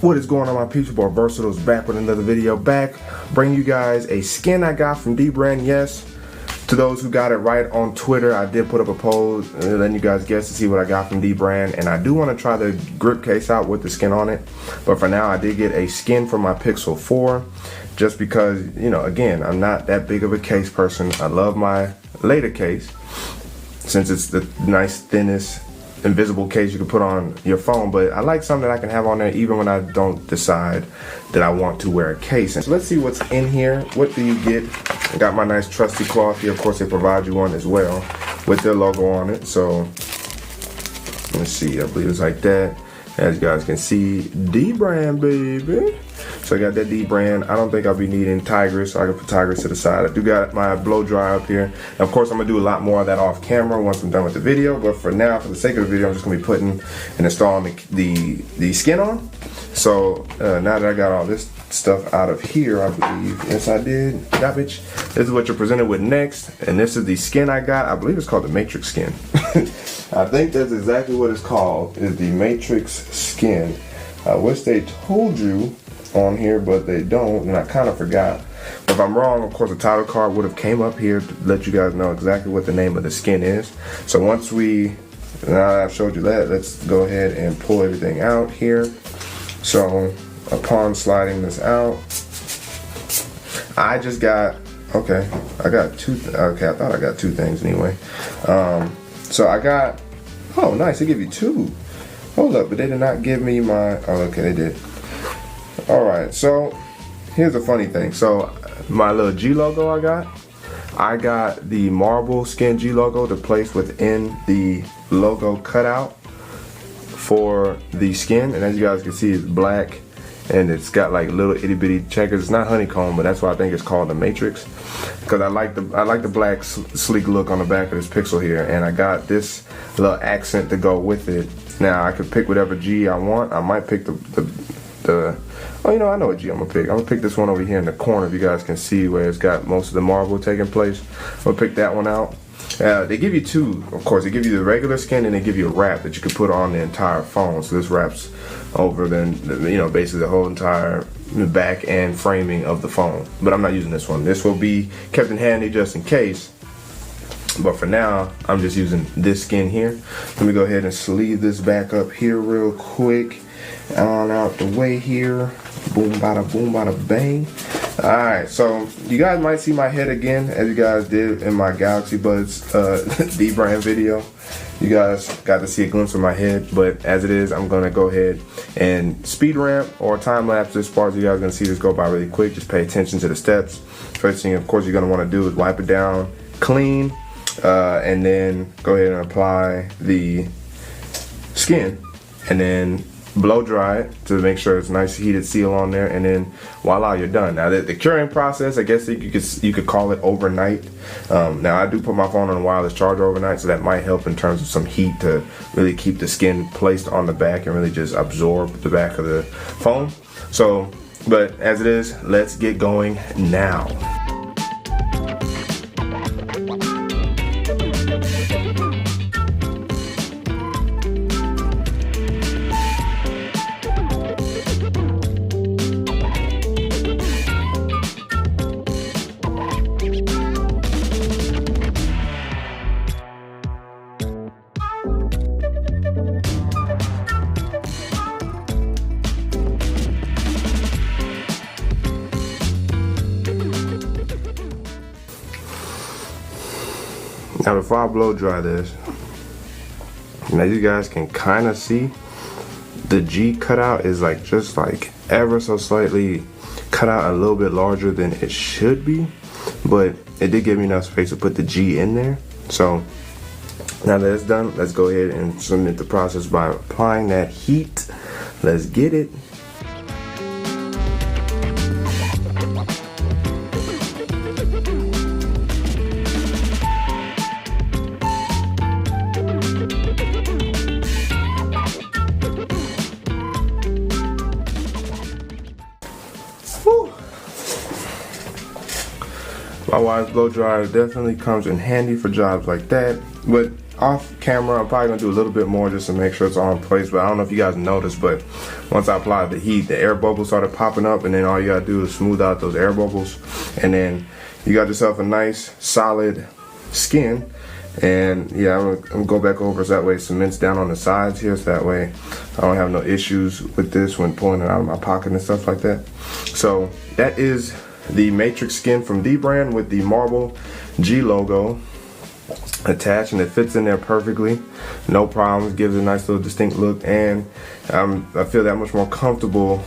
What is going on, my peeps? Boy Versatile's back with another video. Bring you guys a skin I got from dbrand. Yes, to those who got it right on Twitter, I did put up a poll letting you guys guess to see what I got from dbrand, and I do want to try the grip case out with the skin on it. But for now, I did get a skin for my Pixel 4, just because, you know, again, I'm not that big of a case person. I love my later case since it's the nice thinnest invisible case you can put on your phone, but I like something that I can have on there even when I don't decide that I want to wear a case. And so let's see what's in here. What do you get? I got my nice trusty cloth here. Of course, they provide you one as well with their logo on it. So let's see, I believe it's like that. As you guys can see, dbrand, baby. So I got that dbrand. I don't think I'll be needing Tigers, so I can put Tigers to the side. I do got my blow dry up here. And of course, I'm gonna do a lot more of that off camera once I'm done with the video. But for now, for the sake of the video, I'm just gonna be putting and installing the skin on. So now that I got all this stuff out of here, I believe, yes I did, garbage. This is what you're presented with next, and this is the skin I got. I believe it's called the Matrix skin. I think that's exactly what it's called, is the Matrix skin. I wish they told you on here, but they don't, and I kind of forgot. If I'm wrong, of course, the title card would have came up here to let you guys know exactly what the name of the skin is. So once now that I've showed you that, let's go ahead and pull everything out here. So upon sliding this out, I just got, okay, I got two, okay, I thought I got two things anyway. So I got, oh nice, they give you two. Hold up, but they did not give me my, oh okay, they did. Alright, so here's a funny thing. So my little G logo I got the marble skin G logo to place within the logo cutout for the skin, and as you guys can see, it's black and it's got like little itty bitty checkers. It's not honeycomb, but that's why I think it's called the Matrix, because I like the black sleek look on the back of this Pixel here, and I got this little accent to go with it. Now I could pick whatever G I want. I might pick the oh, you know, I know what G I'm gonna pick. I'm gonna pick this one over here in the corner, if you guys can see where it's got most of the marble taking place. I'm gonna pick that one out. They give you two, of course. They give you the regular skin, and they give you a wrap that you can put on the entire phone. So this wraps over basically the whole entire back and framing of the phone. But I'm not using this one. This will be kept in handy just in case. But for now, I'm just using this skin here. Let me go ahead and sleeve this back up here real quick. On out the way here. Boom, bada bang. Alright, so you guys might see my head again, as you guys did in my Galaxy Buds dbrand video. You guys got to see a glimpse of my head, but as it is, I'm gonna go ahead and speed ramp or time lapse this part. You guys are gonna see this go by really quick. Just pay attention to the steps. First thing, of course, you're gonna want to do is wipe it down clean, and then go ahead and apply the skin, and then blow dry it to make sure it's nice heated seal on there, and then voila, you're done. Now the curing process, I guess you could call it overnight. Now I do put my phone on a wireless charger overnight, so that might help in terms of some heat to really keep the skin placed on the back and really just absorb the back of the phone. So, but as it is, let's get going now. Now before I blow dry this, now you guys can kind of see the G cutout is like just like ever so slightly cut out a little bit larger than it should be, but it did give me enough space to put the G in there. So now that it's done, let's go ahead and submit the process by applying that heat. Let's get it. My wireless blow dryer definitely comes in handy for jobs like that, but off camera, I'm probably gonna do a little bit more just to make sure it's all in place. But I don't know if you guys noticed, but once I applied the heat, the air bubbles started popping up, and then all you gotta do is smooth out those air bubbles, and then you got yourself a nice solid skin. And yeah, I'm gonna go back over so that way it cements down on the sides here, so that way I don't have no issues with this when pulling it out of my pocket and stuff like that. So that is the matrix skin from dbrand with the marble G logo attached, and it fits in there perfectly, no problems, gives a nice little distinct look, and I feel that much more comfortable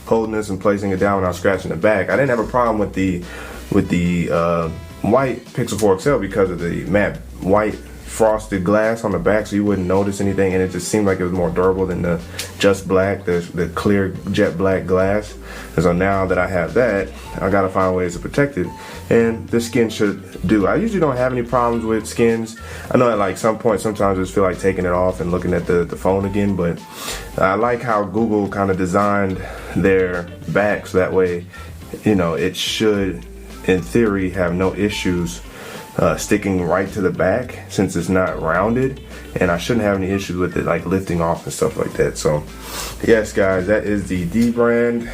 holding this and placing it down without scratching the back. I didn't have a problem with the white Pixel 4 XL because of the matte white frosted glass on the back, so you wouldn't notice anything, and it just seemed like it was more durable than the just black, the clear jet black glass. And so now that I have that, I gotta find ways to protect it, and this skin should do. I usually don't have any problems with skins. I know at like some point sometimes I just feel like taking it off and looking at the phone again, but I like how Google kind of designed their back so that way, you know, it should in theory have no issues sticking right to the back since it's not rounded, and I shouldn't have any issues with it like lifting off and stuff like that. So yes guys, that is the dbrand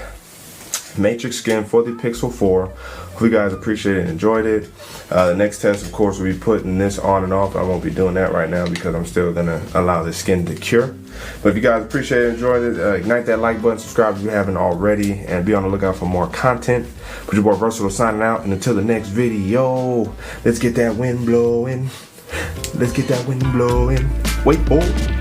matrix skin for the Pixel 4. Hope you guys appreciated and enjoyed it. The next test of course will be putting this on and off. I won't be doing that right now because I'm still gonna allow the skin to cure. But if you guys appreciate it, enjoyed it, ignite that like button, subscribe if you haven't already, and be on the lookout for more content. But your boy Versatile signing out, and until the next video, let's get that wind blowing. Let's get that wind blowing. Wait, boy.